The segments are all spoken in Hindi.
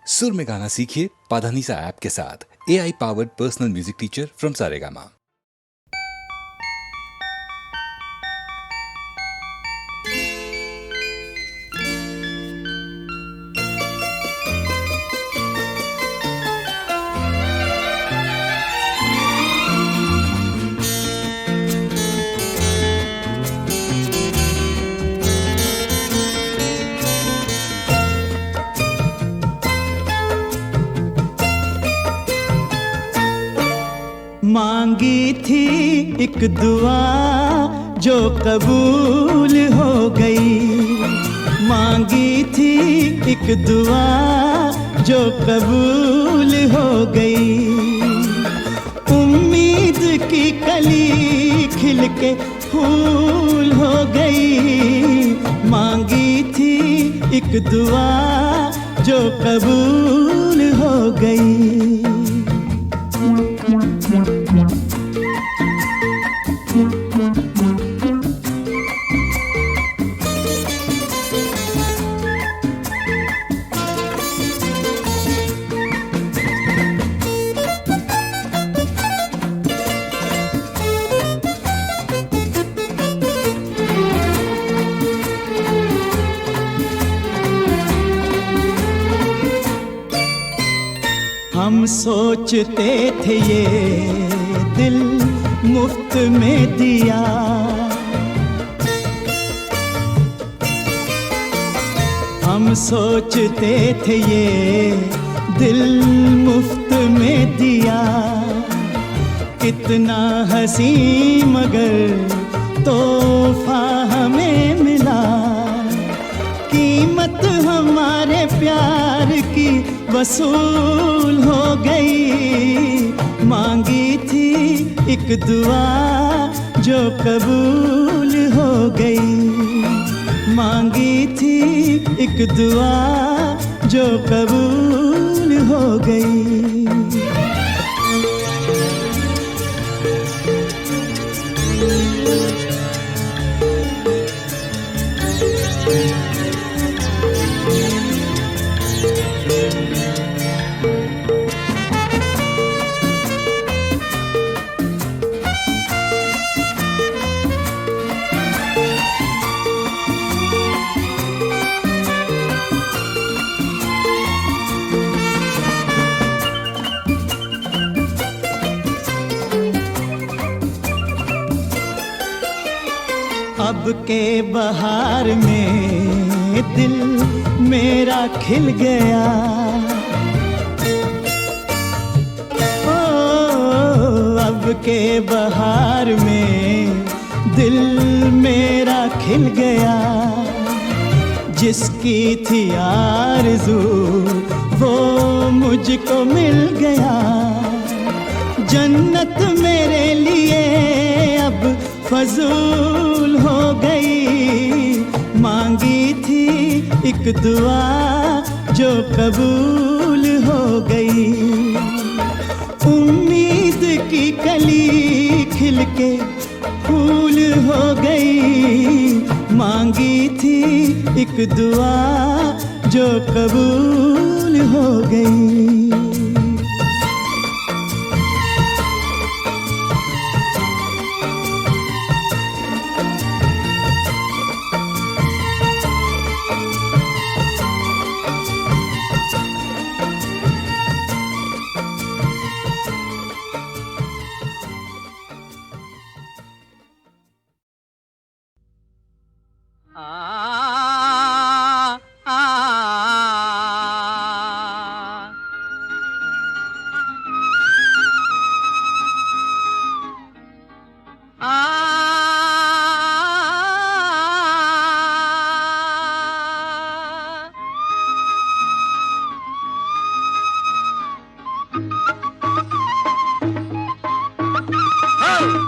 सुर में गाना सीखिए पाधानीसा ऐप के साथ। AI powered personal music teacher from Saregama. मांगी थी एक दुआ जो कबूल हो गई। मांगी थी एक दुआ जो कबूल हो गई। उम्मीद की कली खिल के फूल हो गई। मांगी थी एक दुआ जो कबूल हो गई। हम सोचते थे ये दिल मुफ्त में दिया। हम सोचते थे ये दिल मुफ्त में दिया। कितना हंसी मगर तोहफा हमें मिला। कीमत हमारे प्यार की वसूल हो गई। मांगी थी एक दुआ जो कबूल हो गई। मांगी थी एक दुआ जो कबूल हो गई। अब के बहार में दिल मेरा खिल गया। ओ अब के बहार में दिल मेरा खिल गया। जिसकी थी आरज़ू वो मुझको मिल गया। जन्नत मेरे लिए अब फजूल हो गई। मांगी थी एक दुआ जो कबूल हो गई। उम्मीद की कली खिल के फूल हो गई। मांगी थी एक दुआ जो कबूल हो गई।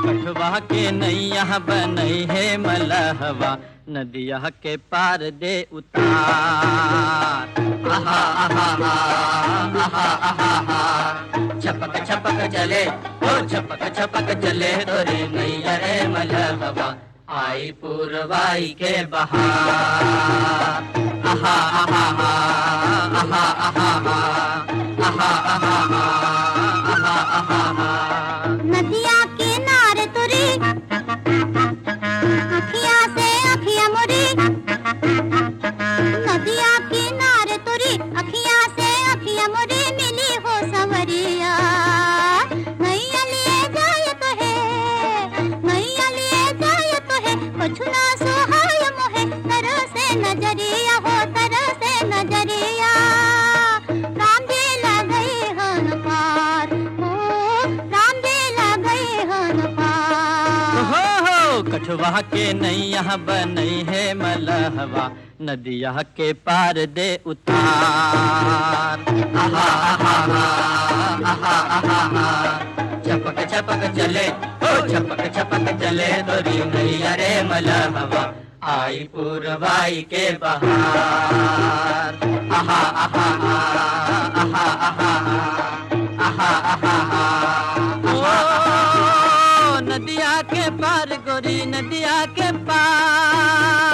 कठवा के नैया बनई है मलहवा, नदिया के पार दे उतार। आहा आहा आहा आहा आहा, छपक छपक चले ओ छपक छपक चले तोरे नैया रे मलहवा, आई पूर्वाई के बहार। आहा आहा आहा आहा आहा नदिया किनारे तुरी अखियां से अखियां मुड़ी, नदिया किनारे तुरी अखियां से अखियां मुड़ी, मिली हो संवरिया नैया लिए जाए तो है, नैया लिए जाए तो है, कुछ ना सुहाय मोहे तरह से नजरिया हो, तरह से नजरिया। राम जी लगई हन पार हो, राम जी लगई हन पार। हो कठवा के नैया बनई है मलहवा, नदिया के पार दे उतार। आहा आहा आहा आहा आहा, छपक छपक चले हो, छपक छपक चले तोरी नैया रे मलहवा, आई पूरवाई के बहार। आहा आहा आहा आहा आहा आहा, ओ नदिया के पार गोरी, नदिया के पार।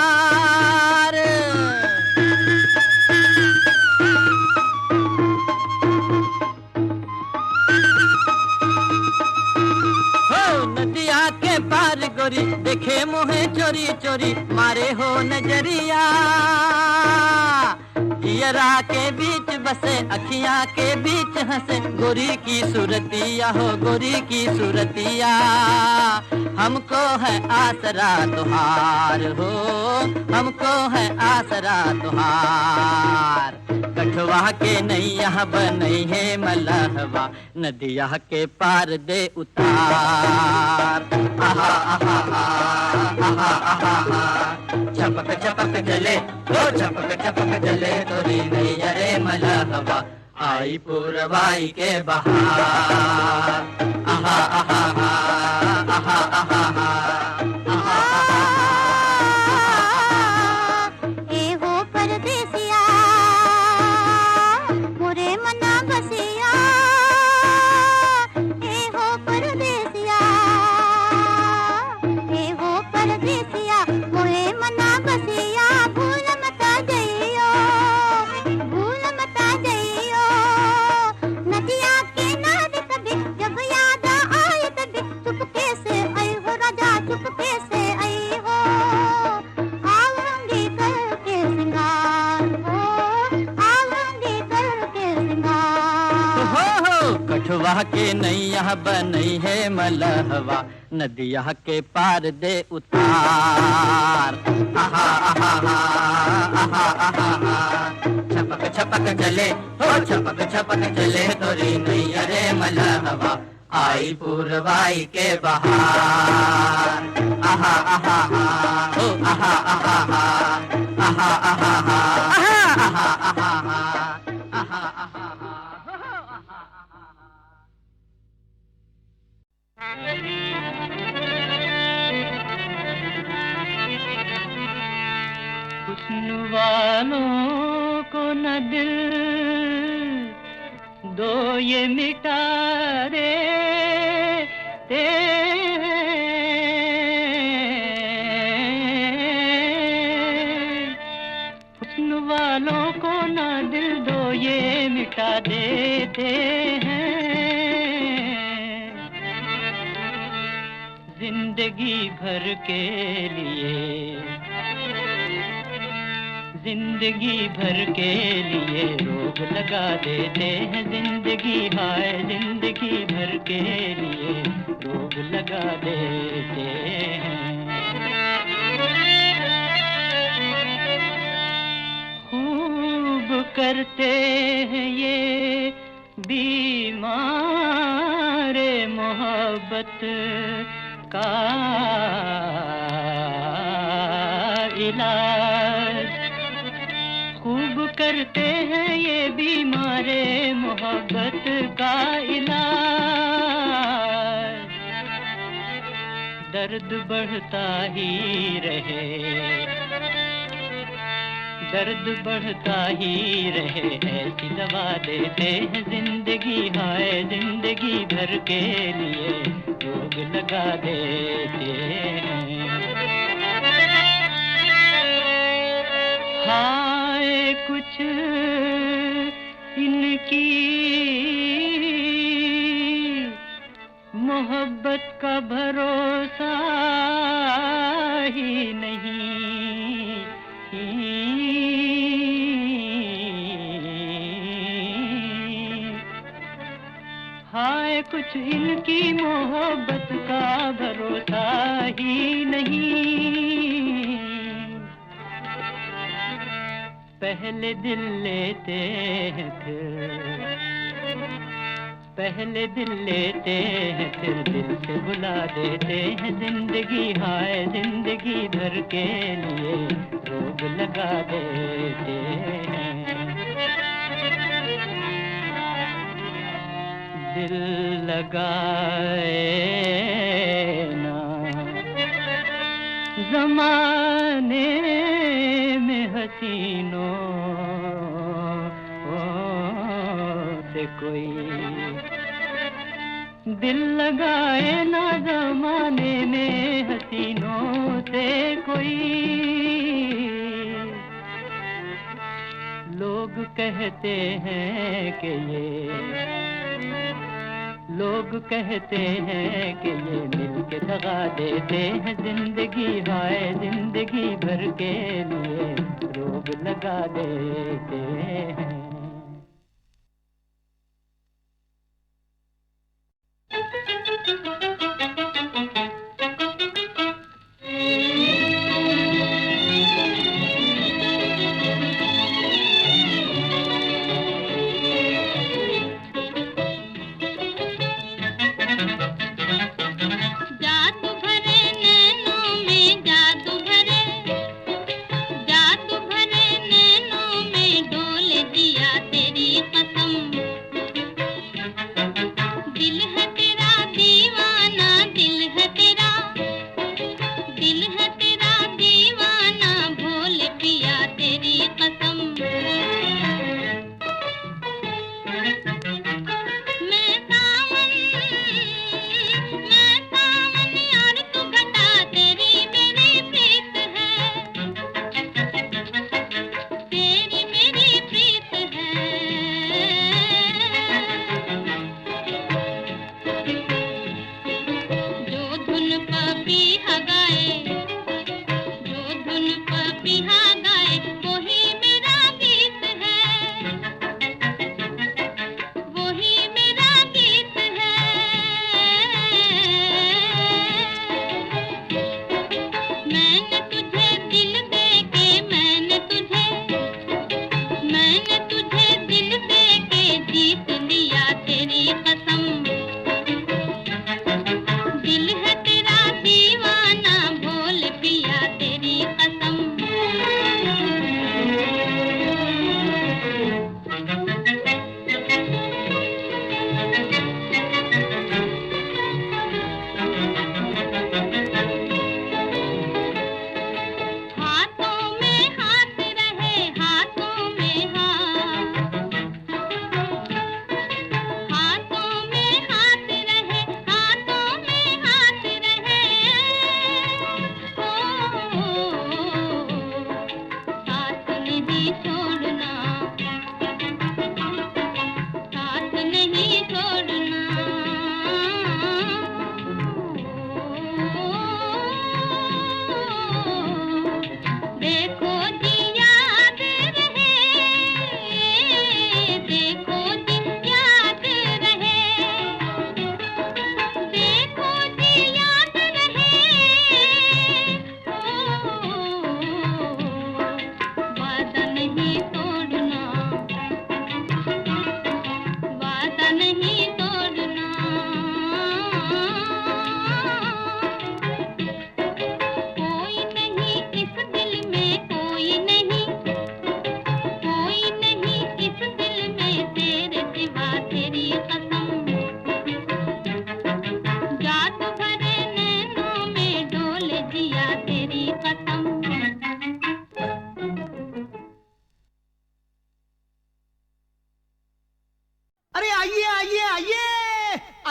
हो नदिया के पार गोरी, देखे मोहे चोरी चोरी, मारे हो नजरिया। जियरा के बीच बसे, अखियां के बीच हंसे, गोरी की सूरतिया हो, गोरी की सूरतिया। हमको है आसरा तुहार हो, हमको है आसरा तुहार। कठवा के नैया बनई है मलहवा, नदिया के पार दे उतार। आहा आहा आहा आहा आहा, छपक छपक चले ओ, छपक छपक चले तोरी नैया रे मलहवा, आई पूरवाई के बहार। आहा आहा आहा आहा आहा, ए हो परदेसिया मोरे मना बसिया, ए हो परदेसिया, ए हो परदेसिया मोरे मना बसिया। भूल मता जइयो, भूल मता जइयो, नदिया किनारे कभी जब याद आए तभी, चुपके से आई हो राजा, चुपके से आई हो, आऊंगी करके सिंगार हो, आऊंगी करके सिंगार। हो कठवा के नैया बनई है मलहवा, नदिया के पार दे उतार। आहा आहा आहा आहा आहा, छपक छपक चले हो, छपक छपक चले तोरी नैया रे मलहवा, आई पूरवाई के बहार। आहा आहा हो, आहा आहा आहा आहा आहा आहा आहा आहा। हुस्न वालों को न दिल दो ये मिटा देते हैं, हुस्न वालों को न दिल दो ये मिटा देते हैं। जिंदगी भर के लिए, जिंदगी भर के लिए रोग लगा देते हैं, जिंदगी हाय जिंदगी भर के लिए रोग लगा देते हैं। खूब करते हैं ये बीमार मोहब्बत का इलाज, खूब करते हैं ये बीमारे मोहब्बत का इलाज। दर्द बढ़ता ही रहे, दर्द बढ़ता ही रहे, ऐसी दवा देते हैं, जिंदगी हाय जिंदगी भर के लिए रोग लगा देते हैं। हाय कुछ इनकी मोहब्बत का भरोसा ही नहीं। हाय कुछ इनकी मोहब्बत का भरोसा ही नहीं। पहले दिल लेते हैं पहले दिल लेते हैं फिर दिल से बुला देते हैं। जिंदगी हाय जिंदगी भर के लिए रोग लगा देते हैं। दिल लगाए ना ज़माने में हसीनों से कोई। दिल लगाए ना ज़माने में हसीनों से कोई। लोग कहते हैं कि लोग कहते हैं कि ये मिल के दगा देते हैं। जिंदगी हाय जिंदगी भर के लिए रोग लगा देते हैं।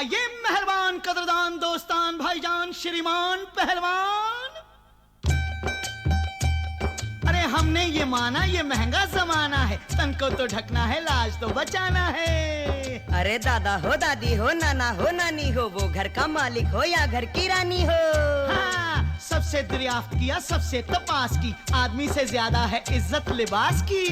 ये मेहरबान कदरदान दोस्तान भाईजान श्रीमान पहलवान, अरे हमने ये माना ये महंगा जमाना है, तन को तो ढकना है, लाज तो बचाना है। अरे दादा हो, दादी हो, नाना हो, नानी हो, वो घर का मालिक हो या घर की रानी हो। हाँ, सबसे दरियाफ्त किया, सबसे तपास की, आदमी से ज्यादा है इज्जत लिबास की।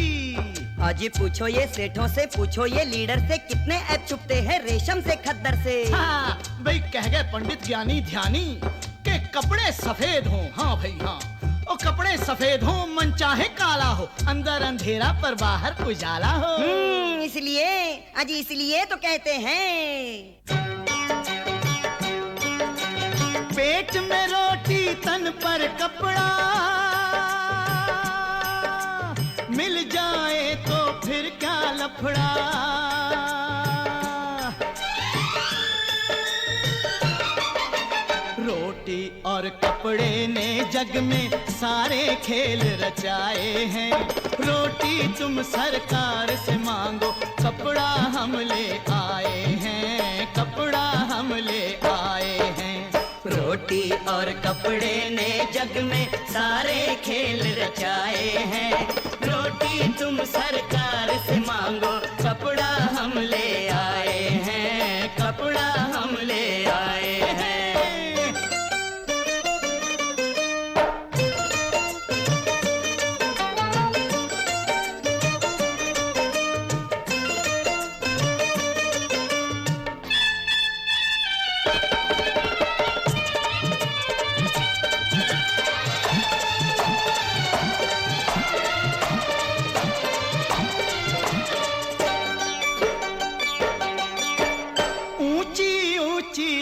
आज पूछो ये सेठों से, पूछो ये लीडर से, कितने ऐप चुपते हैं रेशम से खद्दर से। हाँ, भाई कह गए पंडित ज्ञानी ध्यानी के कपड़े सफेद हों। हाँ भाई हाँ, ओ कपड़े सफेद हों, मन चाहे काला हो, अंदर अंधेरा पर बाहर उजाला हो। इसलिए आज इसलिए तो कहते हैं, पेट में रोटी तन पर कपड़ा, मिल जाए तो फिर क्या लफड़ा। रोटी और कपड़े ने जग में सारे खेल रचाए हैं। रोटी तुम सरकार से मांगो, कपड़ा हम ले आए हैं, कपड़ा हम ले आए हैं। रोटी और कपड़े ने जग में सारे खेल रचाए हैं। रोटी तुम सरकार से मांगो, कपड़ा हम ले आए हैं, कपड़ा हम ले आए हैं।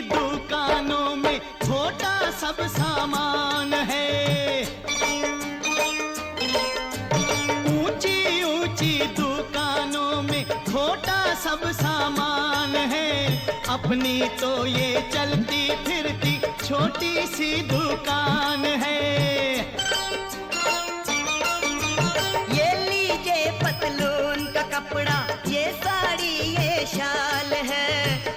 दुकानों में छोटा सब सामान है। ऊंची ऊंची दुकानों में छोटा सब सामान है। अपनी तो ये चलती फिरती छोटी सी दुकान है। ये लीजिए पतलून का कपड़ा, ये साड़ी ये शाल है।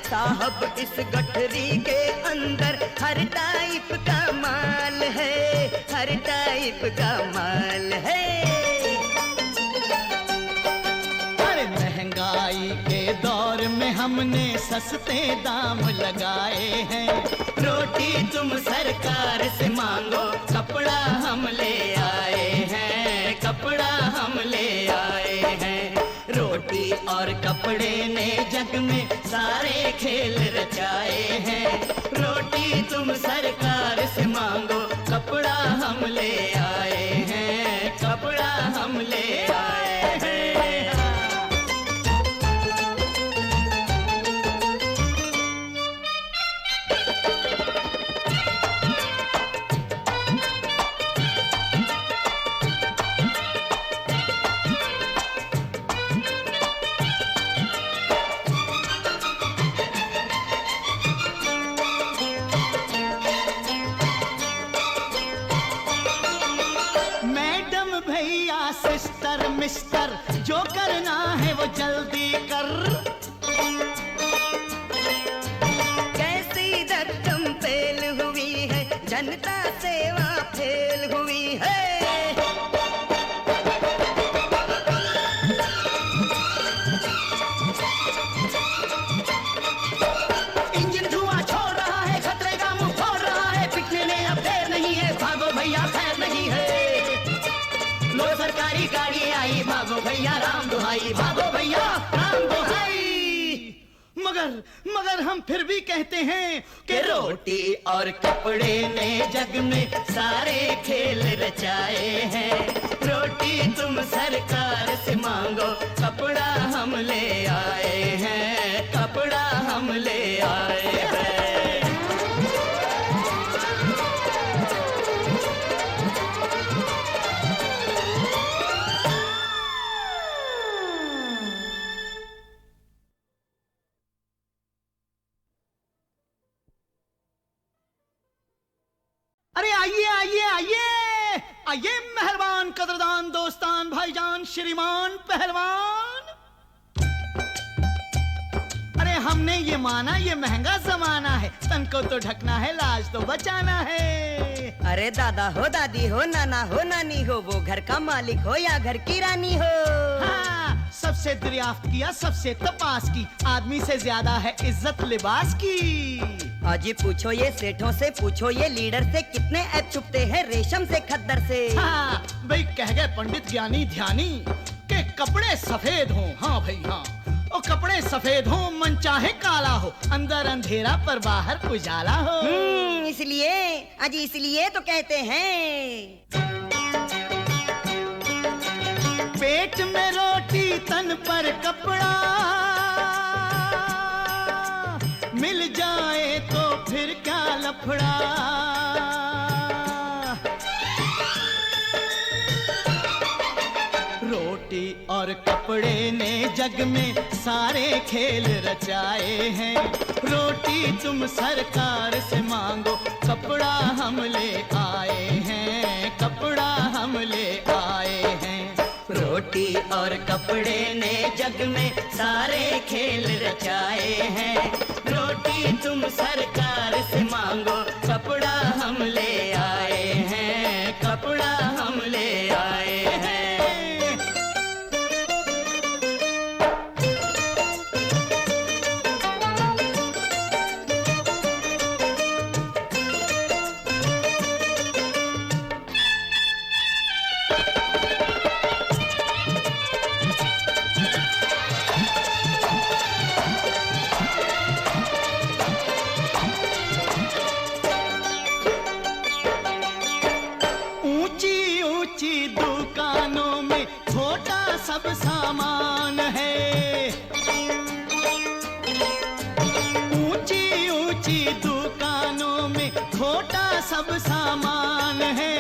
साहब इस गठरी के अंदर हर टाइप का माल है, हर टाइप का माल है। अरे महंगाई के दौर में हमने सस्ते दाम लगाए हैं। रोटी तुम सरकार से मांगो, कपड़ा हम ले आए हैं, कपड़ा हम ले आए हैं। रोटी और कपड़े ने जग में सारे खेल रचाए हैं। रोटी तुम सरकार से मांगो, कपड़ा हम ले आए हैं, कपड़ा हम ले आए हैं। सिस्टर मिस्टर जो करना है वो जल्दी कर। कैसी रकम फेल हुई है, जनता सेवा फेल हुई है। इंजन धुआं छोड़ रहा है, खतरे का मुंह खोल रहा है। पिटने में अब देर नहीं है, भागो भैया खैर नहीं है। लो सरकारी गाड़ी आई, भागो भैया राम दुहाई, भागो भैया राम दुहाई। मगर हम फिर भी कहते हैं कि रोटी और कपड़े ने जग में सारे खेल रचाए हैं। रोटी तुम सरकार से मांगो, कपड़ा हम ले आए हैं, कपड़ा हम ले आए हैं। अरे आइए आइए आइए आइए मेहरबान कदरदान दोस्तान भाईजान श्रीमान पहलवान। अरे हम हमने ये माना ये महंगा जमाना है, तन को तो ढकना है, लाज तो बचाना है। अरे दादा हो, दादी हो, नाना हो, नानी हो, वो घर का मालिक हो या घर की रानी हो। हाँ, सबसे दरियाफ्त किया, सबसे तपास की, आदमी से ज्यादा है इज्जत लिबास की। हाजी पूछो ये सेठों से, पूछो ये लीडर से, कितने ऐप छुपते हैं रेशम से खद्दर से। हाँ, भाई कह गए पंडित ज्ञानी ध्यानी के कपड़े सफेद हों। हाँ भाई हाँ, ओ कपड़े सफेद हो, मन चाहे काला हो, अंदर अंधेरा पर बाहर उजाला हो। इसलिए अजी इसलिए तो कहते हैं, पेट में रोटी तन पर कपड़ा, मिल जाए तो फिर क्या लफड़ा। रोटी और कपड़े ने जग में सारे खेल रचाए हैं। रोटी तुम सरकार से मांगो, कपड़ा हम ले आए हैं, कपड़ा हम ले आए हैं। रोटी और कपड़े ने जग में सारे खेल रचाए हैं। रोटी तुम सरकार से मांगो, कपड़ा हम ले आए हैं, कपड़ा हम ले आए हैं। दुकानों में छोटा सब सामान है। ऊंची ऊंची दुकानों में छोटा सब सामान है।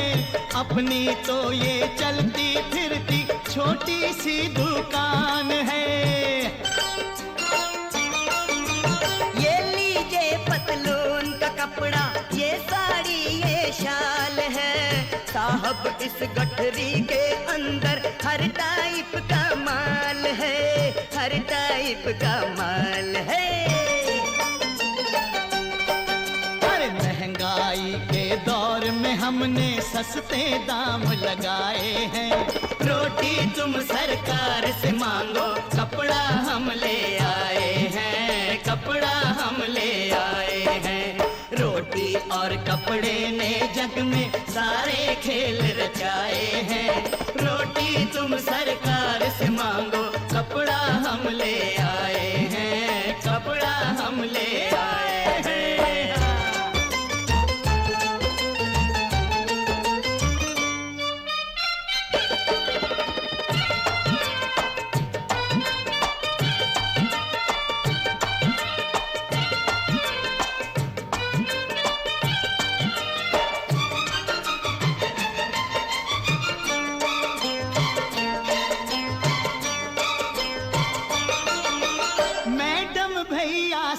अपनी तो ये चलती फिरती छोटी सी दुकान है। ये लीजिए पतलून का कपड़ा, ये साड़ी ये शाल है। साहब इस गठरी के अंदर हर टाइप का माल है, हर टाइप का माल है। अरे महंगाई के दौर में हमने सस्ते दाम लगाए हैं। रोटी तुम सरकार से मांगो, कपड़ा हम ले आए हैं, कपड़ा हम ले आए हैं। रोटी और कपड़े ने जग में सारे खेल रचाए हैं। रोटी तुम सरकार से मांगो, कपड़ा हम ले आए हैं, कपड़ा हम ले आए हैं।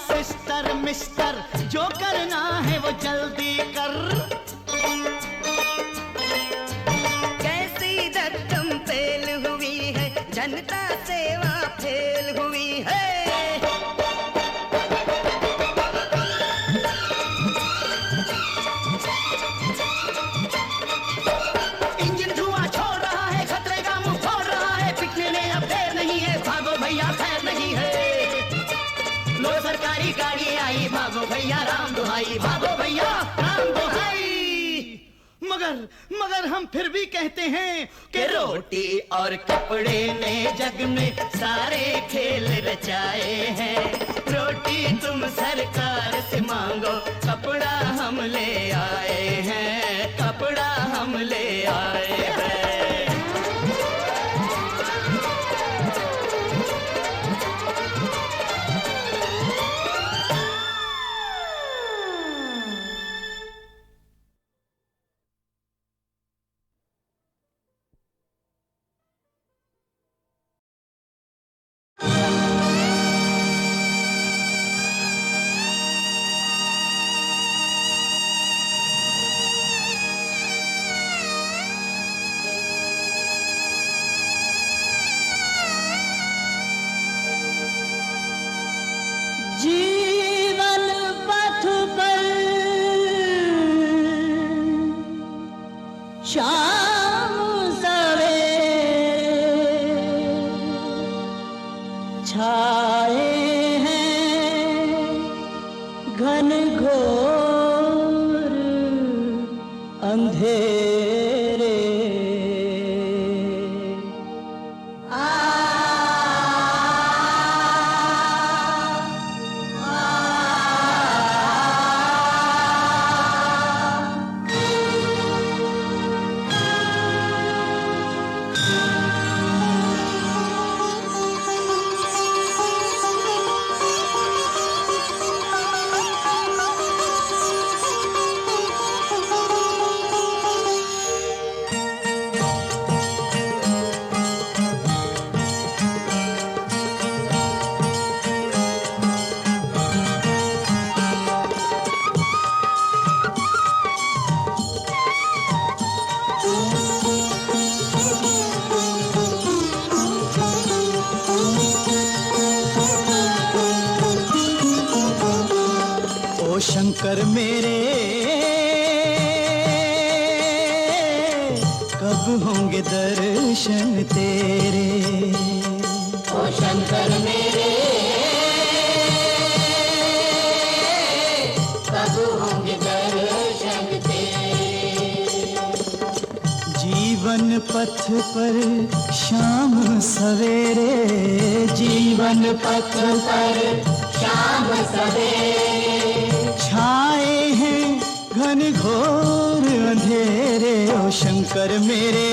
सिस्टर मिस्टर जो करना है वो जल्दी कर। कैसी रकम फेल हुई है, जनता सेवा फेल हुई है। इंजन धुआं छोड़ रहा है, खतरे का मुंह खोल रहा है। पिटने में अब देर नहीं है, भागो भैया खैर नहीं है। लो सरकारी गाड़ी आई, भागो भैया राम दुहाई, भागो भैया राम दुहाई। मगर हम फिर भी कहते हैं कि रोटी और कपड़े ने जग में सारे खेल रचाए हैं। रोटी तुम सरकार से मांगो, कपड़ा हम ले आए हैं, कपड़ा हम ले आए हैं। घोर अंधेरे शंकर मेरे कब होंगे दर्शन तेरे ओ शंकर मेरे कब होंगे दर्शन तेरे जीवन पथ पर शाम सवेरे जीवन पथ पर शाम सवेरे छाए हैं घन घोर अंधेरे ओ शंकर मेरे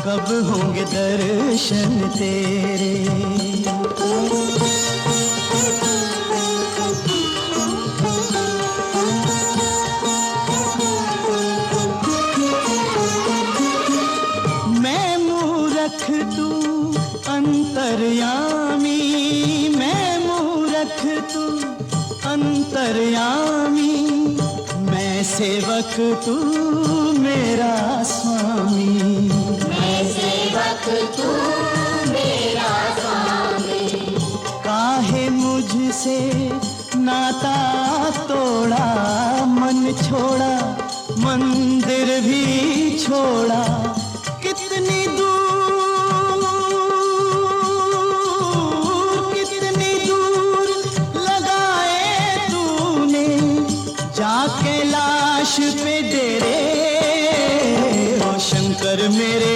कब होंगे दर्शन तेरे मैं मूरख तू अंतर्यामी तू अंतर्यामी मैं सेवक तू मेरा स्वामी मैं सेवक तू मेरा स्वामी काहे मुझसे नाता तोड़ा मन छोड़ा मंदिर भी छोड़ा कितनी कैलाश पे डेरे ओ शंकर मेरे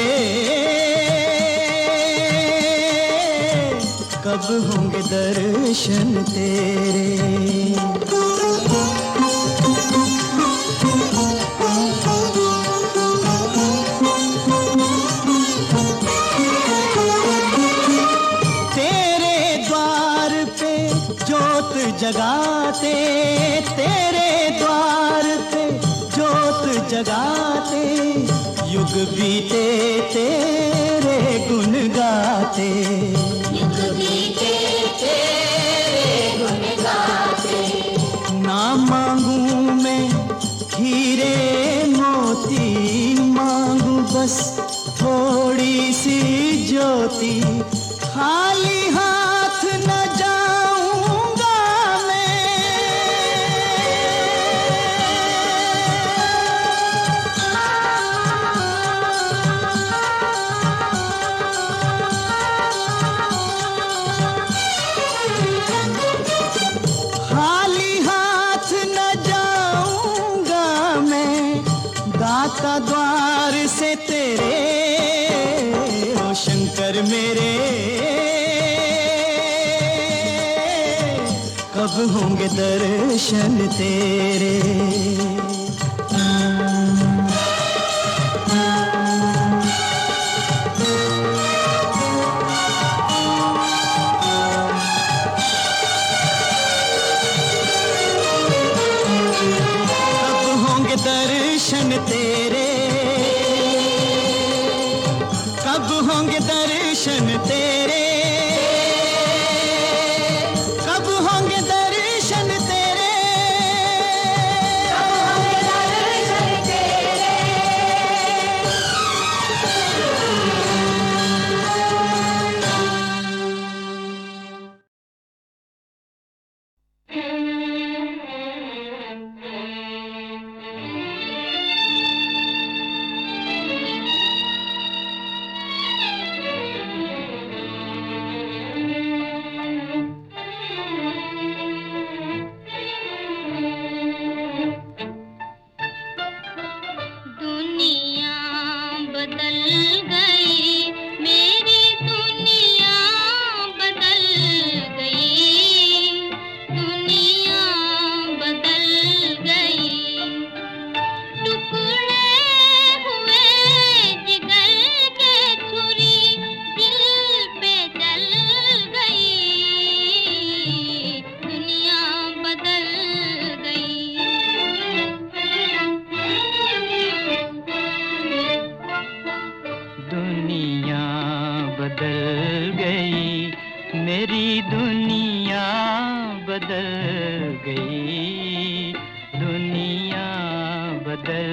कब होंगे दर्शन तेरे तेरे द्वार पे जोत जगाते तेरे द्वार पे जोत जगाते युग बीते तेरे गुण गाते युग बीते तेरे गुण गाते ना मांगू मैं हीरे मोती मांगू बस थोड़ी सी ज्योति खाली हाथ न जाऊंगा दाता द्वार से तेरे ओ शंकर मेरे कब होंगे दर्शन तेरे दर्शन तेरे कब होंगे दर्शन तेरे कब होंगे दर्शन तेरे कब होंगे दर्शन तेरे गई, मेरी दुनिया बदल गई, दुनिया बदल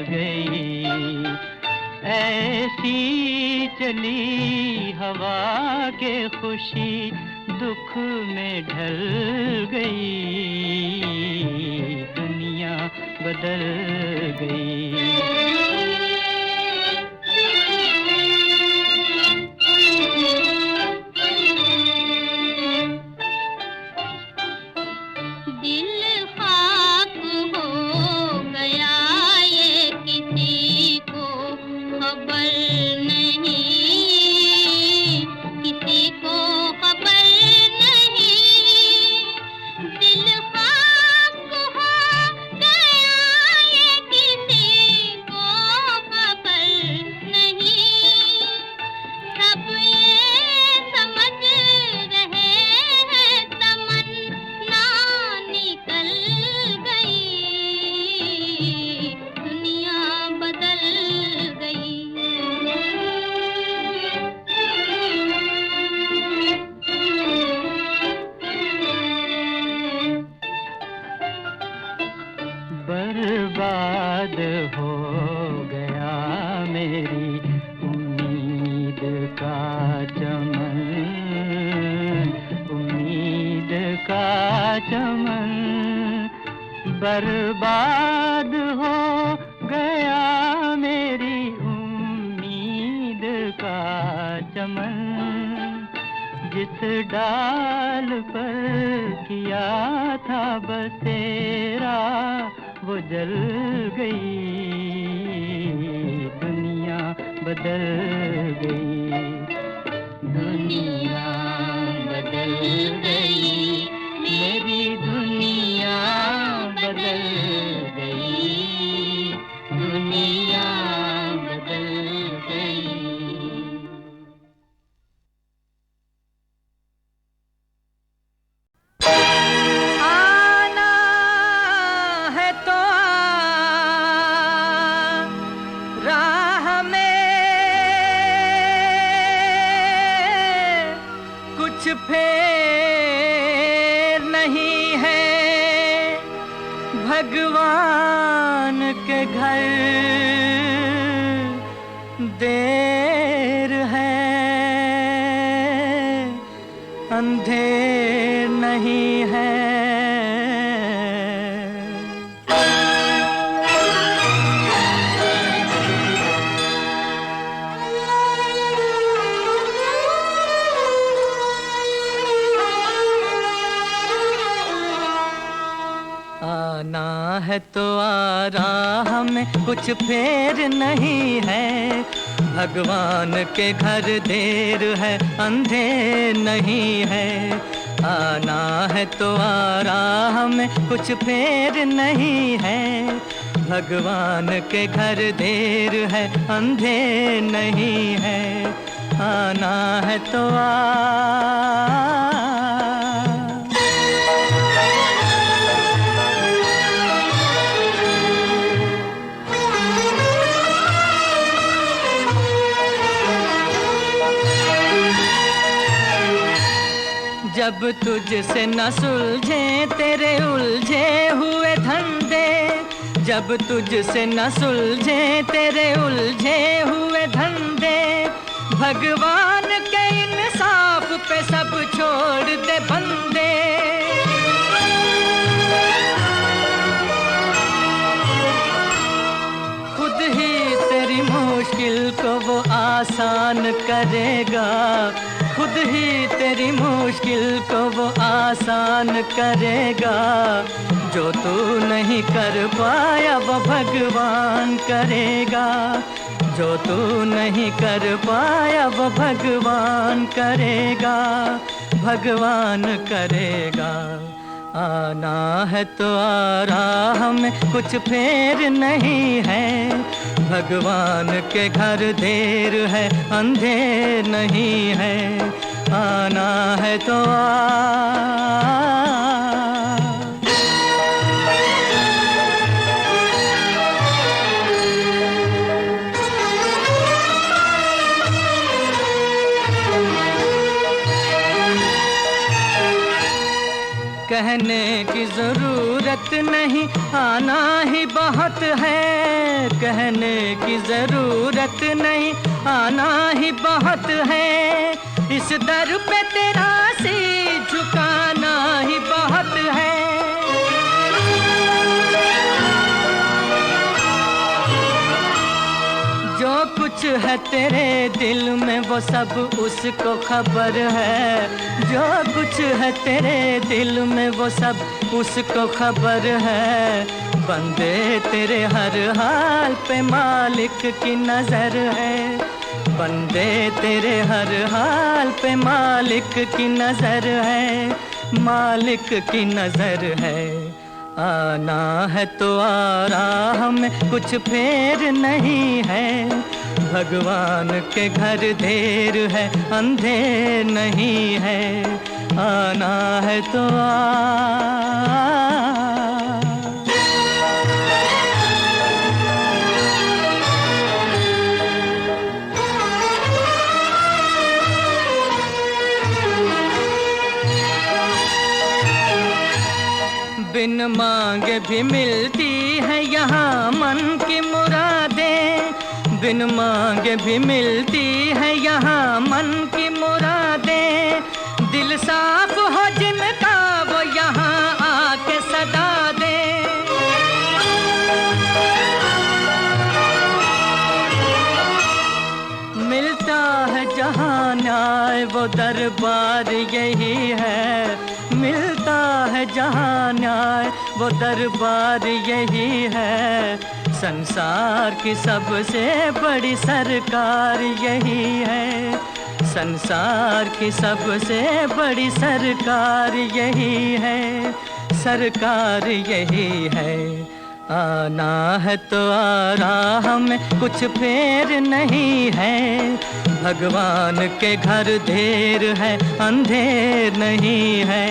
गई। ऐसी चली हवा के खुशी दुख में ढल गई, दुनिया बदल गई। बर्बाद हो गया मेरी उम्मीद का चमन, उम्मीद का चमन। बर्बाद हो गया मेरी उम्मीद का चमन, जिस डाल पर किया था बसेरा वो जल गई, दुनिया बदल गई, दुनिया बदल गई, मेरी दुनिया बदल गई, दुनिया बदल गई। फेर नहीं है भगवान के घर, देर है अंधेर नहीं है। आना है तो आ रहा हमें कुछ फेर नहीं है, भगवान के घर देर है अंधेर नहीं है। आना है तो आ रहा हमें कुछ फेर नहीं है, भगवान के घर देर है अंधेर नहीं है। आना है तो जब तुझसे न सुलझे तेरे उलझे हुए धंधे, जब तुझसे न सुलझे तेरे उलझे हुए धंधे, भगवान के इंसाफ पे सब छोड़ दे बंदे। खुद ही तेरी मुश्किल को वो आसान करेगा, खुद ही तेरी मुश्किल को वो आसान करेगा। जो तू नहीं कर पाया वो भगवान करेगा, जो तू नहीं कर पाया वो भगवान करेगा, भगवान करेगा। आना है तो आ रहा हमें कुछ फेर नहीं है, भगवान के घर देर है अंधेर नहीं है। आना है तो कहने की जरूरत नहीं, आना ही बहुत है। कहने की जरूरत नहीं, आना ही बहुत है। इस दर पे तेरा सिर झुकाना ही बहुत है। जो कुछ है तेरे दिल में वो सब उसको खबर है। जो कुछ है तेरे दिल में वो सब उसको खबर है। बंदे तेरे हर हाल पे मालिक की नजर है। बंदे तेरे हर हाल पे मालिक की नजर है। मालिक की नजर है। आना है तो आ राह में, कुछ फेर नहीं है। भगवान के घर देर है, अंधेर नहीं है। आना है तो आ। बिन मांगे भी मिलती है यहाँ मन की मुरादें। बिन मांगे भी मिलती है यहाँ मन की मुरादें। दिल साफ हो जिनका वो यहाँ आके सदा दे। मिलता है जहाँ न्याय वो दरबार यही है। मिलता है जहाँ न्याय वो दरबार यही है। संसार की सबसे बड़ी सरकार यही है। संसार की सबसे बड़ी सरकार यही है। सरकार यही है। आना है तो आ राह में, कुछ फेर नहीं है। भगवान के घर देर है, अंधेर नहीं है।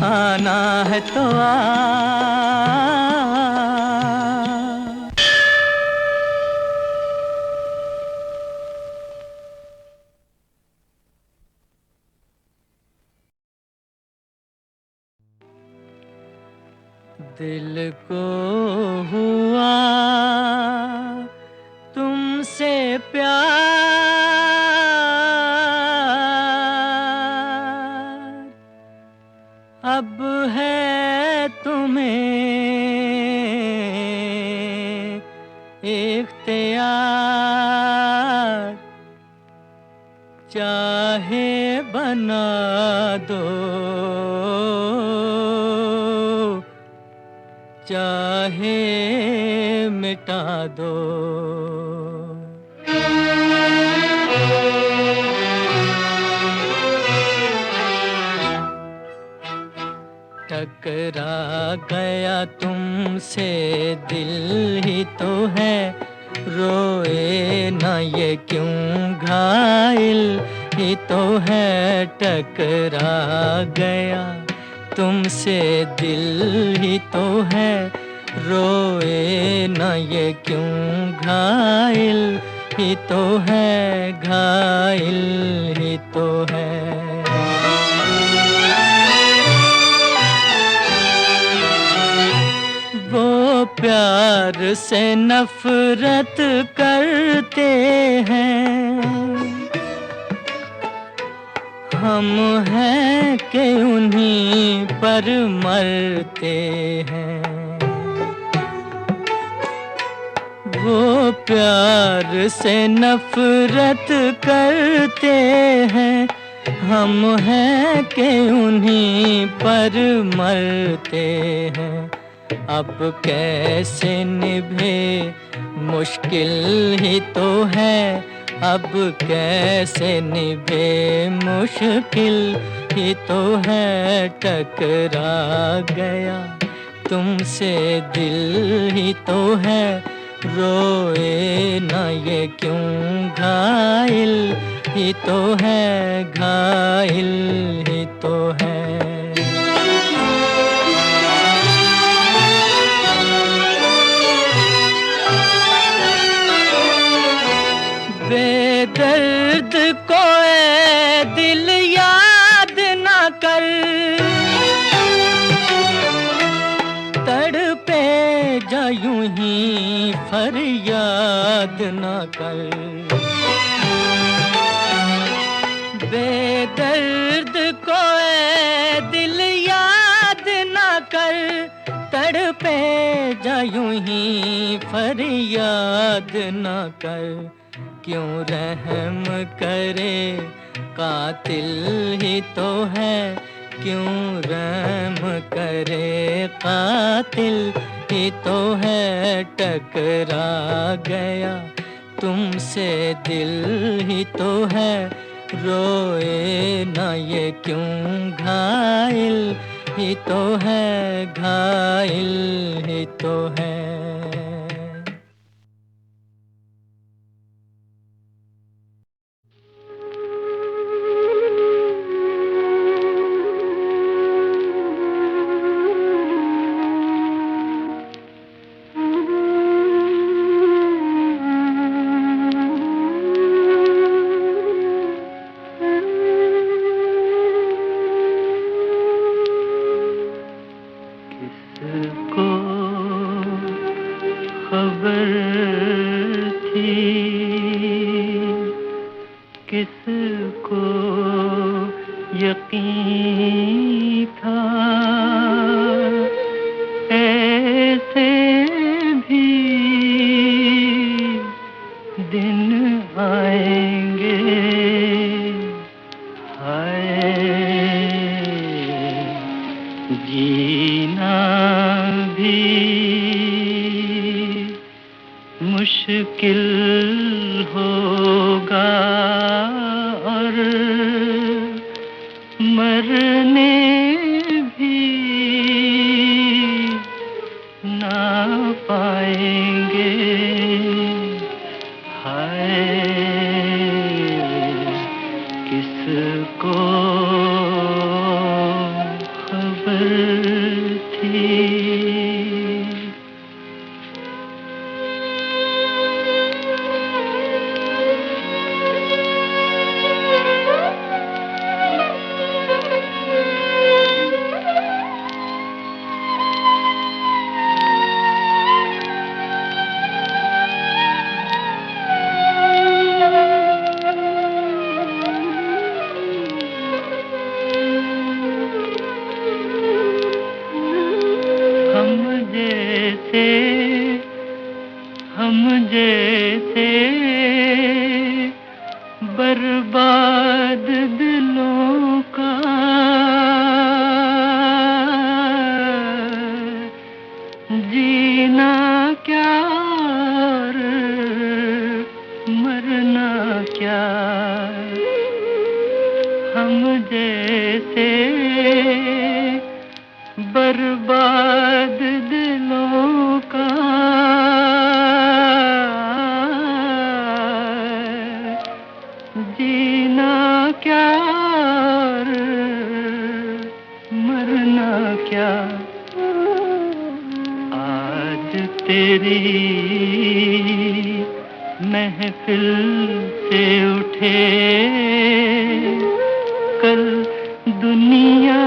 आना है तो आ। दिल को हुआ तुमसे प्यार, अब है तुम्हें इख्तियार। चाहे बना दो, चाहे मिटा दो। टकरा गया तुमसे दिल ही तो है, रोए ना ये क्यों घायल ही तो है। टकरा गया तुमसे दिल ही तो है, रोए ना ये क्यों घायल ही तो है। घायल ही तो है। वो प्यार से नफरत करते हैं, हम हैं कि उन्हीं पर मरते हैं। वो प्यार से नफरत करते हैं, हम हैं कि उन्हीं पर मरते हैं। अब कैसे निभे मुश्किल ही तो है, अब कैसे निभे मुश्किल ही तो है। टकरा गया तुमसे दिल ही तो है, रोए ना ये क्यों घायल ही तो है। घायल ही तो है। बेदर्द को ए दिल याद ना कर, फरियाद न कर। बेदर्द को ऐ दिल याद न कर, तड़पे जा यूं ही फरियाद न कर। क्यों रहम करे कातिल ही तो है, क्यों रहम करे कातिल ही तो है। टकरा गया तुमसे दिल ही तो है, रोए ना ये क्यों घायल ही तो है, घायल ही तो है। किसको यकीन था ऐसे भी दिन आएंगे। हाय जीना भी मुश्किल होगा और मरने भी ना पाएंगे। हाय किसको खबर थी। हम जैसे बर्बाद दिलों का जीना क्या और मरना क्या। हम जैसे बर्बाद दिलों का जीना क्या और मरना क्या। आज तेरी महफिल से उठे कल दुनिया